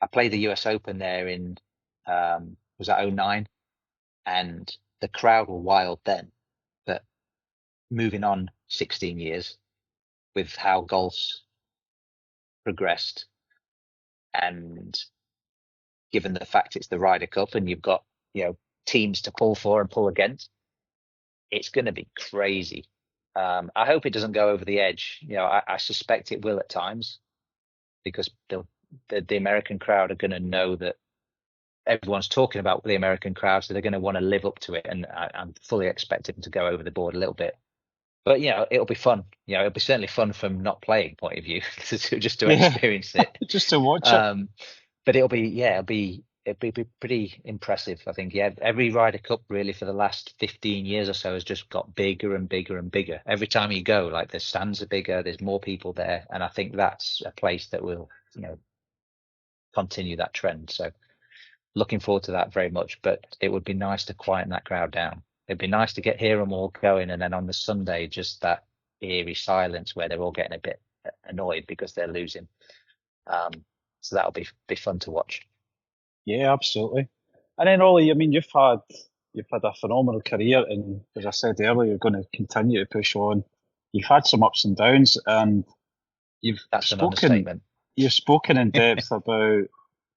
Speaker 2: I played the US Open there in, was that 09? And the crowd were wild then. But moving on 16 years with how golf's progressed, and given the fact it's the Ryder Cup and you've got, teams to pull for and pull against, it's going to be crazy. I hope it doesn't go over the edge. I suspect it will at times, because the American crowd are going to know that everyone's talking about the American crowd, so they're going to want to live up to it. And I'm fully expecting them to go over the board a little bit. But it'll be fun. It'll be certainly fun from not playing point of view, just to experience it,
Speaker 3: just to watch it.
Speaker 2: But it'll be pretty impressive. I think every Ryder Cup really for the last 15 years or so has just got bigger and bigger and bigger. Every time you go, like the stands are bigger, there's more people there, and I think that's a place that will continue that trend. So looking forward to that very much. But it would be nice to quieten that crowd down. It'd be nice to hear them all going, and then on the Sunday, just that eerie silence where they're all getting a bit annoyed because they're losing. So that'll be fun to watch.
Speaker 3: Yeah, absolutely. And then Ollie, I mean, you've had a phenomenal career, and as I said earlier, you're going to continue to push on. You've had some ups and downs, and
Speaker 2: That's an understatement.
Speaker 3: You've spoken in depth about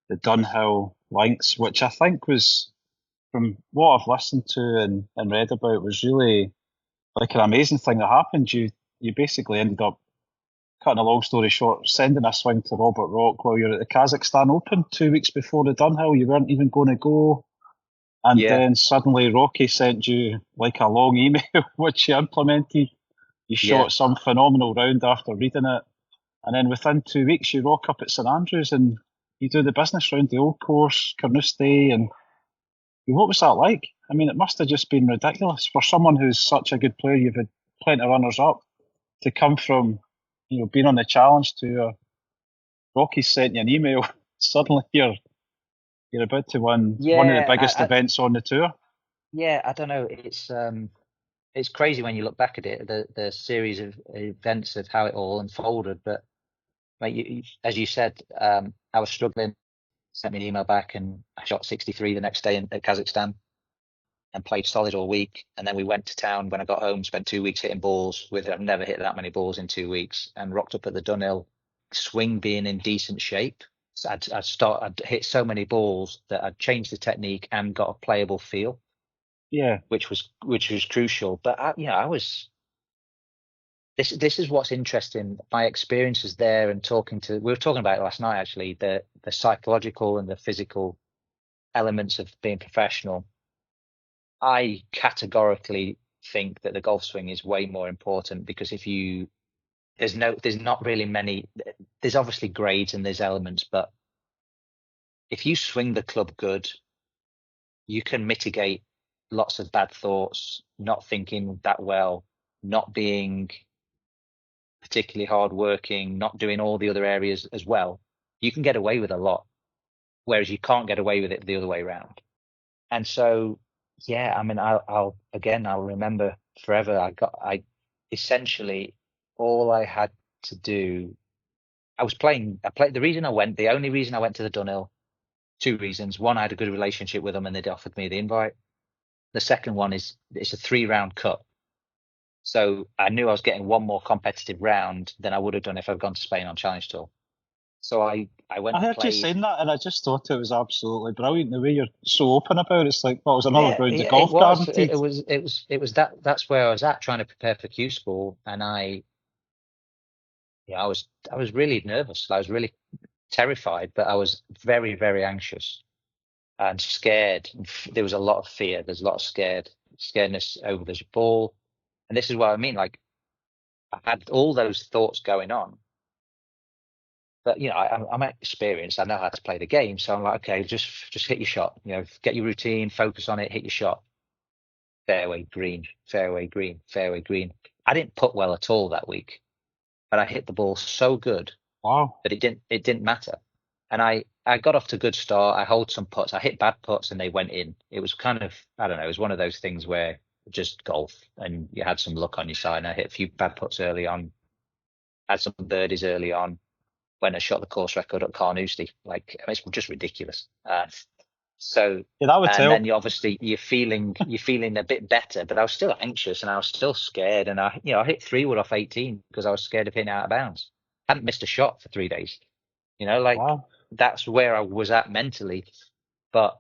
Speaker 3: the Dunhill links, which I think was, from what I've listened to and read about, was really like an amazing thing that happened. You basically ended up, cutting a long story short, sending a swing to Robert Rock while you're at the Kazakhstan Open 2 weeks before the Dunhill. You weren't even going to go. And then suddenly Rocky sent you like a long email, which you implemented. You shot some phenomenal round after reading it. And then within 2 weeks, you rock up at St Andrews and you do the business round the Old Course, Carnoustie. And what was that like? I mean, it must have just been ridiculous for someone who's such a good player. You've had plenty of runners up to come from, being on the challenge to Rocky sent you an email. Suddenly you're about to win one of the biggest events on the tour.
Speaker 2: Yeah, I don't know. It's crazy when you look back at it, the series of events of how it all unfolded. But as you said, I was struggling. Sent me an email back, and I shot 63 the next day at Kazakhstan and played solid all week. And then we went to town when I got home, spent 2 weeks hitting balls. I've never hit that many balls in 2 weeks, and rocked up at the Dunhill, swing being in decent shape. So I'd hit so many balls that I'd changed the technique and got a playable feel.
Speaker 3: Yeah,
Speaker 2: which was crucial. But I was. This is what's interesting. My experiences there, and we were talking about it last night actually. The psychological and the physical elements of being professional. I categorically think that the golf swing is way more important, because there's not really many. There's obviously grades and there's elements, but if you swing the club good, you can mitigate lots of bad thoughts, not thinking that well, not being particularly hardworking, not doing all the other areas as well. You can get away with a lot, whereas you can't get away with it the other way around. And so, yeah, I mean, I'll remember forever. I essentially, all I had to do, the only reason I went to the Dunhill, 2 reasons. One, I had a good relationship with them and they'd offered me the invite. The second one is it's a 3-round cut. So I knew I was getting one more competitive round than I would have done if I'd gone to Spain on Challenge Tour. So I went
Speaker 3: I
Speaker 2: and
Speaker 3: heard you
Speaker 2: played.
Speaker 3: saying that, and I just thought it was absolutely brilliant the way you're so open about it. It's like, well, it was another
Speaker 2: Yeah,
Speaker 3: round of
Speaker 2: it
Speaker 3: golf
Speaker 2: was.
Speaker 3: guaranteed.
Speaker 2: It was that. That's where I was at, trying to prepare for Q School, and I was really nervous. I was really terrified, but I was very, very anxious and scared. There was a lot of fear. There's a lot of scaredness over this ball, and this is what I mean. Like, I had all those thoughts going on, but I'm experienced. I know how to play the game, so I'm like, okay, just hit your shot. Get your routine, focus on it, hit your shot. Fairway green, fairway green, fairway green. I didn't putt well at all that week, but I hit the ball so good
Speaker 3: Wow.
Speaker 2: that it didn't matter. And I got off to a good start. I holed some putts. I hit bad putts and they went in. It was kind of, I don't know, it was one of those things where just golf and you had some luck on your side. And I hit a few bad putts early on, had some birdies early on when I shot the course record at Carnoustie. Like, it's just ridiculous. So
Speaker 3: Yeah, that would
Speaker 2: and
Speaker 3: tell.
Speaker 2: then you're feeling a bit better, but I was still anxious and I was still scared. And I hit 3 wood off 18 because I was scared of hitting out of bounds. I hadn't missed a shot for 3 days.
Speaker 3: Wow.
Speaker 2: That's where I was at mentally. But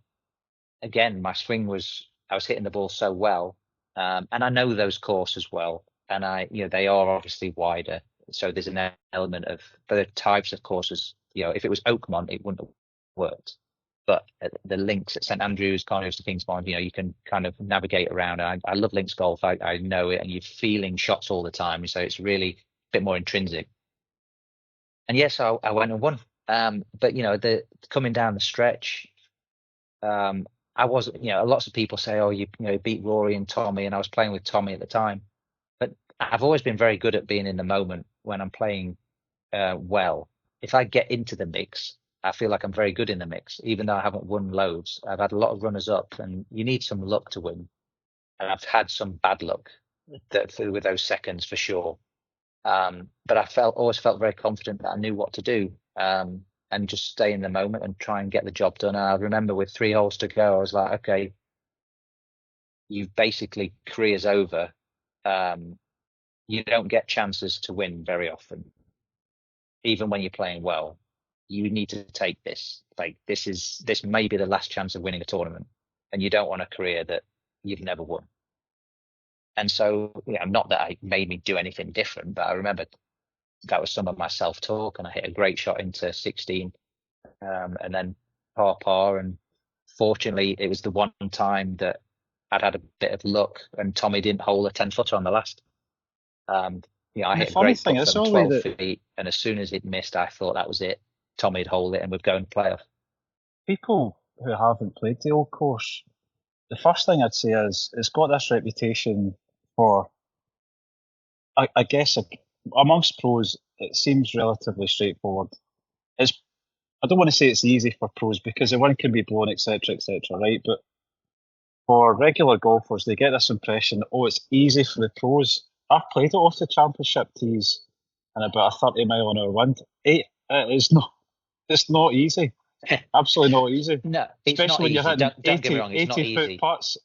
Speaker 2: again, my swing I was hitting the ball so well, and I know those courses well, and they are obviously wider. So there's an element of the types of courses. If it was Oakmont, it wouldn't have worked. But the links at St Andrews, Cardiff to Kingsmont, you can kind of navigate around. I love links golf. I know it, and you're feeling shots all the time, so it's really a bit more intrinsic. And yes, I went and won. But the coming down the stretch, I was, lots of people say, oh, you beat Rory and Tommy, and I was playing with Tommy at the time. But I've always been very good at being in the moment when I'm playing well. If I get into the mix, I feel like I'm very good in the mix, even though I haven't won loads. I've had a lot of runners up, and you need some luck to win. And I've had some bad luck with those seconds for sure. But I always felt very confident that I knew what to do. And just stay in the moment and try and get the job done. And I remember with 3 holes to go, I was like, okay, you've basically career's over. You don't get chances to win very often, even when you're playing well. You need to take this. Like, this may be the last chance of winning a tournament, and you don't want a career that you've never won. And so, not that it made me do anything different, but I remember that was some of my self-talk, and I hit a great shot into 16, and then par, and fortunately it was the one time that I'd had a bit of luck and Tommy didn't hole a 10-footer on the last. I hit a great putt from 12 feet, and as soon as it missed, I thought that was it. Tommy'd hole it and we'd go and play off. People
Speaker 3: who haven't played the old course, the first thing I'd say is it's got this reputation for, I guess, amongst pros, it seems relatively straightforward. I don't want to say it's easy for pros because the wind can be blown, etc., right? But for regular golfers, they get this impression, it's easy for the pros. I've played it off the championship tees and about a 30-mile-an-hour wind. It's not easy. Absolutely not easy.
Speaker 2: No, it's
Speaker 3: especially
Speaker 2: not
Speaker 3: when
Speaker 2: easy.
Speaker 3: you're hitting
Speaker 2: Don't get me wrong, it's
Speaker 3: 80-foot putts.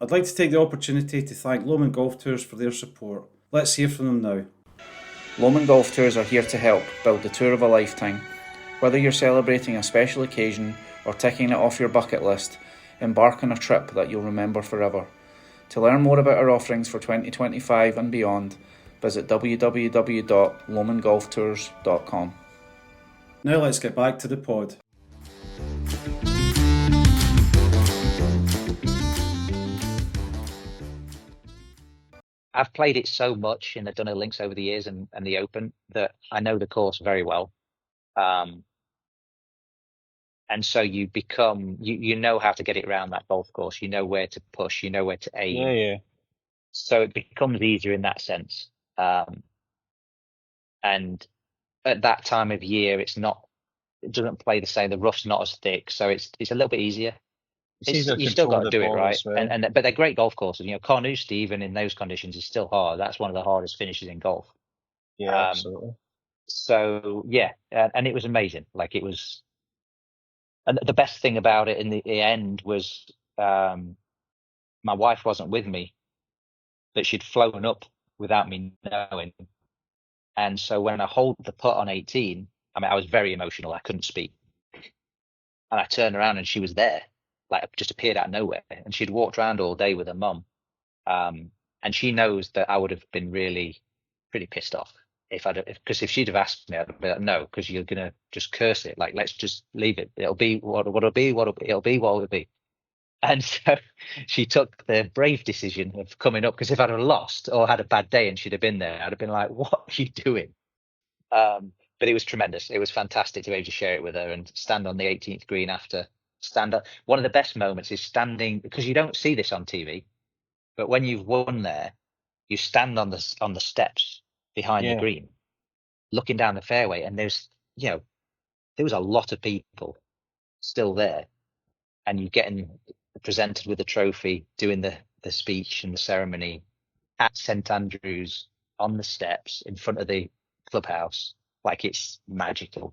Speaker 1: I'd like to take the opportunity to thank Lomond Golf Tours for their support. Let's hear from them now.
Speaker 5: Lomond Golf Tours are here to help build the tour of a lifetime. Whether you're celebrating a special occasion or ticking it off your bucket list, embark on a trip that you'll remember forever. To learn more about our offerings for 2025 and beyond, visit www.lomondgolftours.com.
Speaker 1: Now let's get back to the pod.
Speaker 2: I've played it so much in the Dunhill Links over the years and the Open that I know the course very well. And so you become, you know how to get it around that golf course. You know where to push, you know where to aim.
Speaker 3: Yeah.
Speaker 2: So it becomes easier in that sense. And at that time of year, it doesn't play the same. The rough's not as thick, so it's a little bit easier. You still got to do it right,
Speaker 3: well.
Speaker 2: But they're great golf courses. Carnoustie, even in those conditions, is still hard. That's one of the hardest finishes in golf.
Speaker 3: Yeah, absolutely.
Speaker 2: So yeah, and it was amazing. Like, it was, and the best thing about it in the end was my wife wasn't with me, but she'd flown up without me knowing. And so when I hold the putt on 18, I mean, I was very emotional. I couldn't speak. And I turned around and she was there, like just appeared out of nowhere. And she'd walked around all day with her mum. And she knows that I would have been really pretty pissed off because if she'd have asked me, I'd be like, no, because you're going to just curse it. Like, let's just leave it. It'll be what it'll be, it'll be what it'll be. And so she took the brave decision of coming up, because if I'd have lost or had a bad day and she'd have been there, I'd have been like, what are you doing? But it was tremendous. It was fantastic to be able to share it with her and stand on the 18th green after. Stand up. One of the best moments is standing, because you don't see this on TV, but when you've won there, you stand on the steps behind the green, looking down the fairway, and there was a lot of people still there, and you're getting presented with the trophy, doing the speech and the ceremony at St Andrews on the steps in front of the clubhouse. Like, it's magical.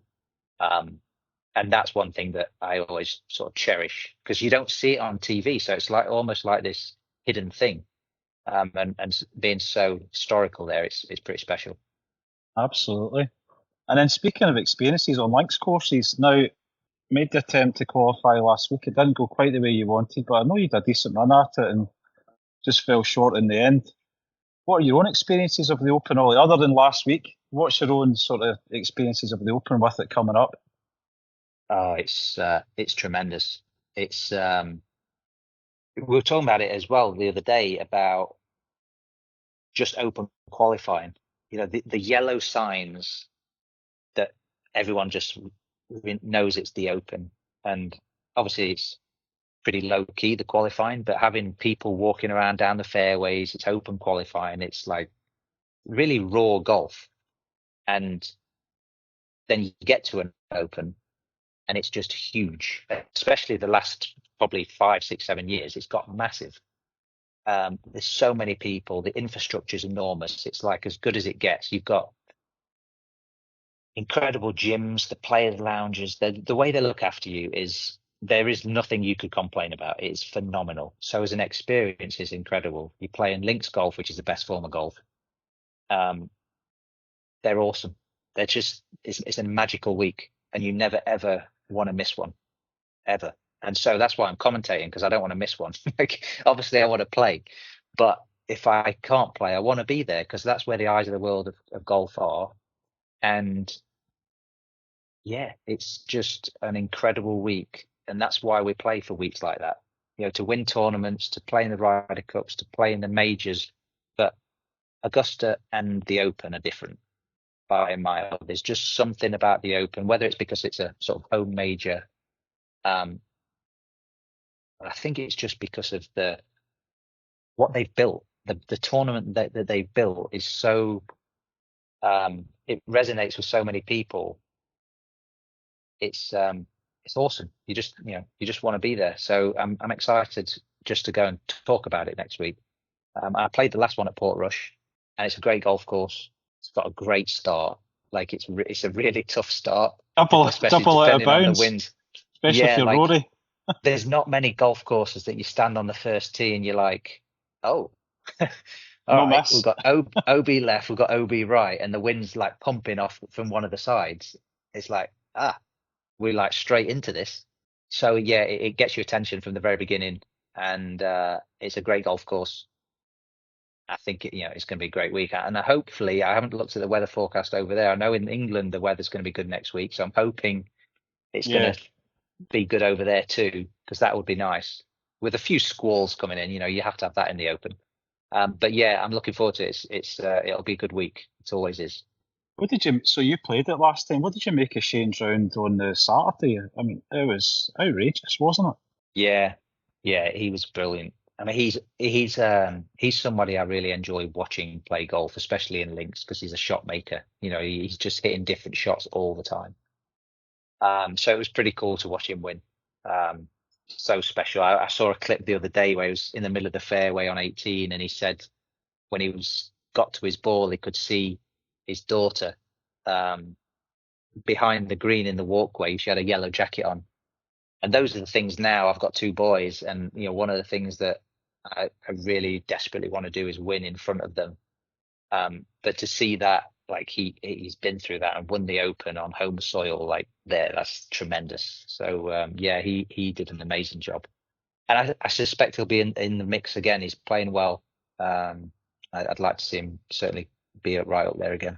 Speaker 2: And that's one thing that I always sort of cherish, because you don't see it on TV. So it's like almost like this hidden thing. And being so historical there, it's pretty special.
Speaker 3: Absolutely. And then speaking of experiences on links courses, now made the attempt to qualify last week. It didn't go quite the way you wanted, but I know you did a decent run at it and just fell short in the end. What are your own experiences of the Open, Ollie, other than last week? What's your own sort of experiences of the Open with it coming up?
Speaker 2: Oh, it's tremendous. It's we were talking about it as well the other day about just Open qualifying. The yellow signs that everyone just knows it's the Open, and obviously it's pretty low key, the qualifying, but having people walking around down the fairways, it's Open qualifying, it's like really raw golf. And then you get to an Open and it's just huge, especially the last probably 5, 6, 7 years. It's got massive. There's so many people, the infrastructure is enormous. It's like as good as it gets. You've got incredible gyms, the players' lounges, the way they look after you there is nothing you could complain about. It's phenomenal. So as an experience, it's incredible. You play in links golf, which is the best form of golf. They're awesome. They're just, it's a magical week, and you never ever want to miss one, ever. And so that's why I'm commentating, because I don't want to miss one. Like, obviously I want to play, but if I can't play, I want to be there, because that's where the eyes of the world of golf are. And yeah, it's just an incredible week. And that's why we play for weeks like that, to win tournaments, to play in the Ryder Cups, to play in the majors. But Augusta and the Open are different by a mile. There's just something about the Open, whether it's because it's a sort of home major. I think it's just because of what they've built. The tournament that they've built is so, it resonates with so many people. It's awesome. You just want to be there. So I'm excited just to go and talk about it next week. I played the last one at Portrush, and it's a great golf course. It's got a great start. Like, it's a really tough start.
Speaker 3: Double out of bounds, especially if you're Rory.
Speaker 2: There's not many golf courses that you stand on the first tee and you're like, oh, all right, we've got OB left, we've got OB right, and the wind's like pumping off from one of the sides. It's like, we're like straight into this. So yeah, it gets your attention from the very beginning, and it's a great golf course. I think it's going to be a great week, and hopefully, I haven't looked at the weather forecast over there. I know in England the weather's going to be good next week, so I'm hoping it's going to be good over there too, because that would be nice. With a few squalls coming in, you have to have that in the Open. But yeah, I'm looking forward to it. It'll be a good week. It always is.
Speaker 3: So you played it last time. What did you make of Shane's round on the Saturday? I mean, it was outrageous, wasn't it?
Speaker 2: Yeah, he was brilliant. I mean, he's somebody I really enjoy watching play golf, especially in links, because he's a shot maker. He's just hitting different shots all the time. So it was pretty cool to watch him win. So special. I saw a clip the other day where he was in the middle of the fairway on 18, and he said when he got to his ball, he could see his daughter behind the green in the walkway. She had a yellow jacket on. And those are the things now. I've got 2 boys, and one of the things that I really desperately want to do is win in front of them. But to see that, like he's been through that and won the Open on home soil, like that's tremendous. So he did an amazing job, and I suspect he'll be in the mix again. He's playing well. I'd like to see him certainly be right up there again.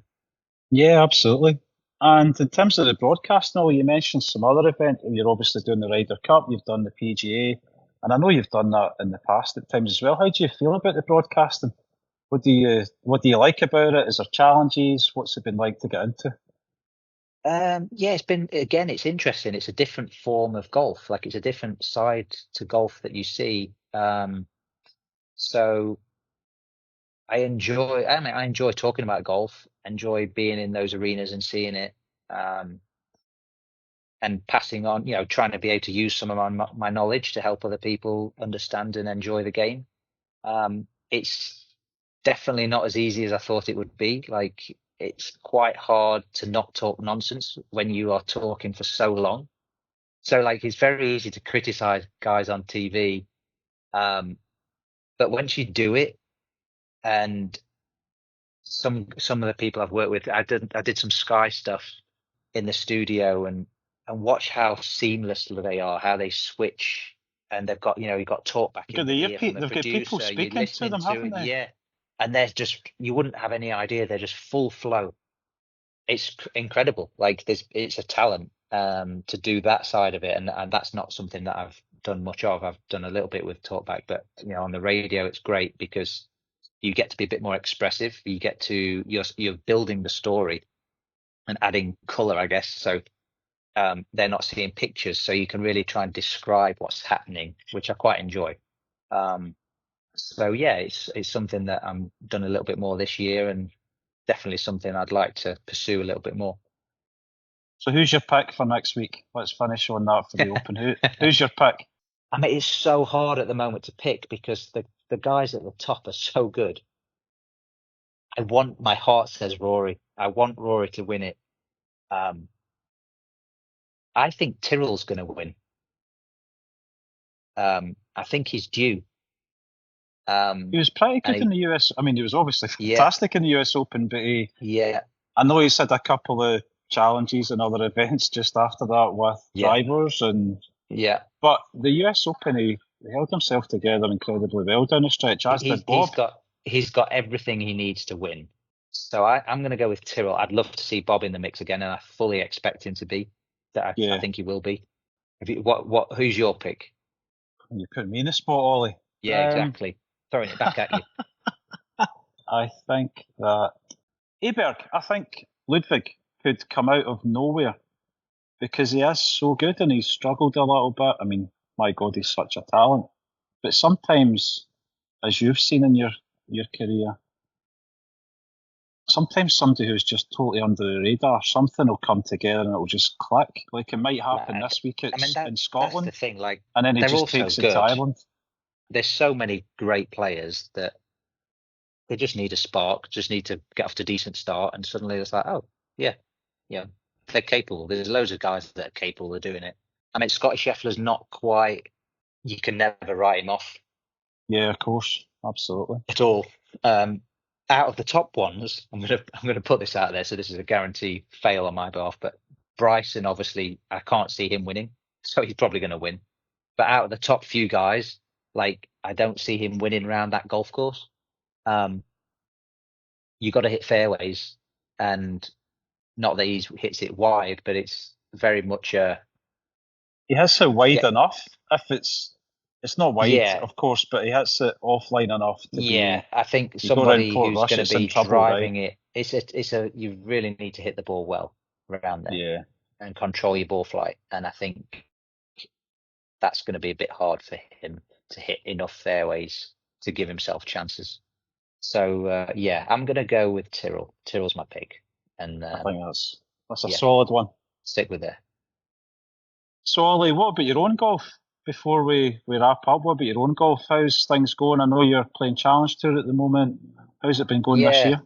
Speaker 3: Yeah, absolutely. And in terms of the broadcast, now you mentioned some other events. You're obviously doing the Ryder Cup. You've done the PGA, and I know you've done that in the past at times as well. How do you feel about the broadcasting? What do you like about it? Is there challenges? What's it been like to get into?
Speaker 2: It's interesting. It's a different form of golf. Like it's a different side to golf that you see. So I enjoy talking about golf, enjoy being in those arenas and seeing it, and passing on, trying to be able to use some of my knowledge to help other people understand and enjoy the game. It's definitely not as easy as I thought it would be. Like it's quite hard to not talk nonsense when you are talking for so long. So like it's very easy to criticize guys on TV, but once you do it, and some of the people I've worked with, I did some Sky stuff in the studio and watch how seamless they are, how they switch, and they've got you got talkback in the ear from the
Speaker 3: they've got people
Speaker 2: producer.
Speaker 3: speaking
Speaker 2: You're
Speaker 3: to
Speaker 2: listening
Speaker 3: them,
Speaker 2: to
Speaker 3: haven't
Speaker 2: it,
Speaker 3: they?
Speaker 2: yeah. And they're just, you wouldn't have any idea. They're just full flow. It's incredible. Like it's a talent to do that side of it, and that's not something that I've done much of. I've done a little bit with talkback, but on the radio, it's great because you get to be a bit more expressive. You get to you're building the story and adding color, I guess. So they're not seeing pictures, so you can really try and describe what's happening, which I quite enjoy. So yeah, it's something that I'm done a little bit more this year, and definitely something I'd like to pursue a little bit more.
Speaker 3: So who's your pick for next week? Let's finish on that for the Open. Who's your pick?
Speaker 2: I mean, it's so hard at the moment to pick because the guys at the top are so good. My heart says Rory. I want Rory to win it. I think Tyrrell's going to win. I think he's due.
Speaker 3: He was pretty good in the US. I mean, he was obviously fantastic in the US Open, but I know he's had a couple of challenges and other events just after that with drivers but the US Open, he held himself together incredibly well down the stretch, as did Bob.
Speaker 2: He's got everything he needs to win. So I'm going to go with Tyrrell. I'd love to see Bob in the mix again, and I fully expect him to be. I think he will be. Who's your pick?
Speaker 3: You put me in the spot, Ollie.
Speaker 2: Yeah, exactly. Throwing it back at you.
Speaker 3: I think that I think Ludwig could come out of nowhere because he is so good and he's struggled a little bit. I mean, my God, he's such a talent. But sometimes, as you've seen in your career, sometimes somebody who's just totally under the radar, something will come together and it'll just click. Like it might happen this week in Scotland.
Speaker 2: That's the thing, like,
Speaker 3: and then he just takes it to Ireland.
Speaker 2: There's so many great players that they just need a spark, just need to get off to a decent start, and suddenly it's like, oh, yeah, they're capable. There's loads of guys that are capable of doing it. I mean, Scottie Scheffler's not quite, you can never write him off.
Speaker 3: Yeah, of course. Absolutely.
Speaker 2: At all. Out of the top ones, I'm gonna put this out there, so this is a guarantee fail on my behalf, but Bryson, obviously, I can't see him winning, so he's probably going to win. But out of the top few guys, like, I don't see him winning around that golf course. You got to hit fairways, and not that he hits it wide, but it's very much
Speaker 3: he hits it wide enough. If it's not wide, of course, but he hits it offline enough to be.
Speaker 2: I think somebody who's going to be driving it. You really need to hit the ball well around there, and control your ball flight. And I think that's going to be a bit hard for him to hit enough fairways to give himself chances. So I'm going to go with Tyrrell. Tyrrell's my pick, and
Speaker 3: I think that's a solid one.
Speaker 2: Stick with it.
Speaker 3: So Ollie, what about your own golf? Before we wrap up, what about your own golf? How's things going? I know you're playing Challenge Tour at the moment. How's it been going this year?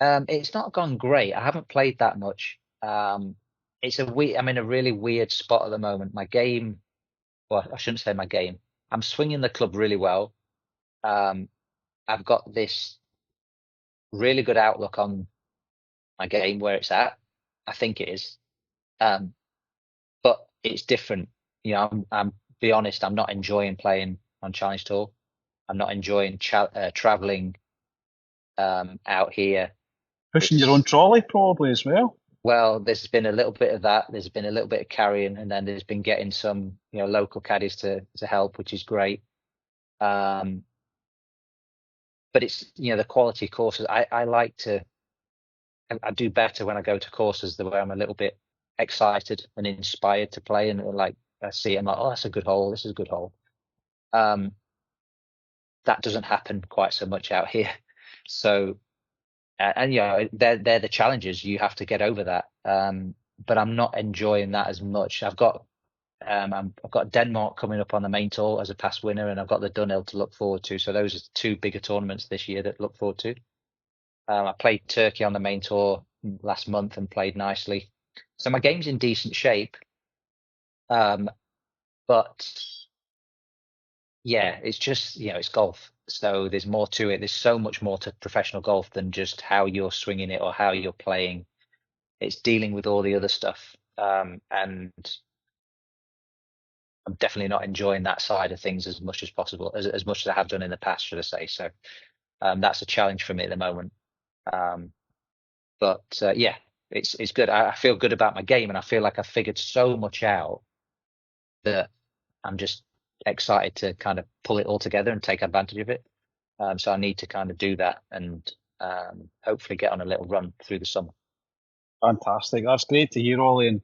Speaker 2: It's not gone great. I haven't played that much. I'm in a really weird spot at the moment. My game, well, I shouldn't say my game. I'm swinging the club really well. I've got this really good outlook on my game where it's at. I think it is, but it's different. I'm be honest. I'm not enjoying playing on Challenge Tour. I'm not enjoying traveling out here.
Speaker 3: Pushing your own trolley probably as well.
Speaker 2: Well, there's been a little bit of that. There's been a little bit of carrying, and then there's been getting some, local caddies to help, which is great. But it's, the quality courses. I like to. I do better when I go to courses where I'm a little bit excited and inspired to play, and like I see it, I'm like, oh, that's a good hole. This is a good hole. That doesn't happen quite so much out here. So. And they're the challenges. You have to get over that. But I'm not enjoying that as much. I've got Denmark coming up on the main tour as a past winner, and I've got the Dunhill to look forward to. So those are two bigger tournaments this year that I look forward to. I played Turkey on the main tour last month and played nicely. So my game's in decent shape. But yeah, it's just, it's golf. So there's more to it. There's so much more to professional golf than just how you're swinging it or how you're playing. It's dealing with all the other stuff. And I'm definitely not enjoying that side of things as much as possible, as much as I have done in the past, should I say. So that's a challenge for me at the moment. But yeah, it's good. I feel good about my game, and I feel like I've figured so much out that I'm just excited to kind of pull it all together and take advantage of it. So I need to kind of do that and hopefully get on a little run through the summer.
Speaker 3: Fantastic. That's great to hear, Ollie. And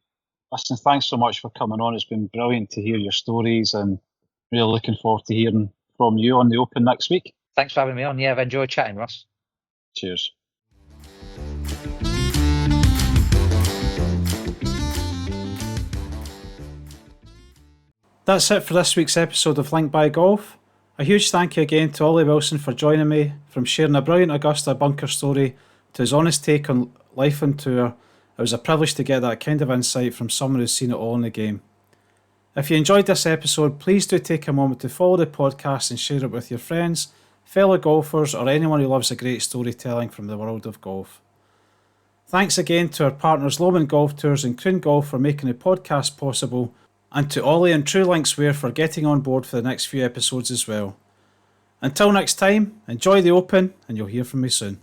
Speaker 3: listen, thanks so much for coming on. It's been brilliant to hear your stories, and really looking forward to hearing from you on the Open next week.
Speaker 2: Thanks for having me on. Yeah, I've enjoyed chatting, Ross.
Speaker 3: Cheers.
Speaker 1: That's it for this week's episode of Link by Golf. A huge thank you again to Ollie Wilson for joining me, from sharing a brilliant Augusta bunker story to his honest take on life on tour. It was a privilege to get that kind of insight from someone who's seen it all in the game. If you enjoyed this episode, please do take a moment to follow the podcast and share it with your friends, fellow golfers, or anyone who loves a great storytelling from the world of golf. Thanks again to our partners Lomond Golf Tours and Croon Golf for making the podcast possible, and to Ollie and True Links Wear for getting on board for the next few episodes as well. Until next time, enjoy the Open, and you'll hear from me soon.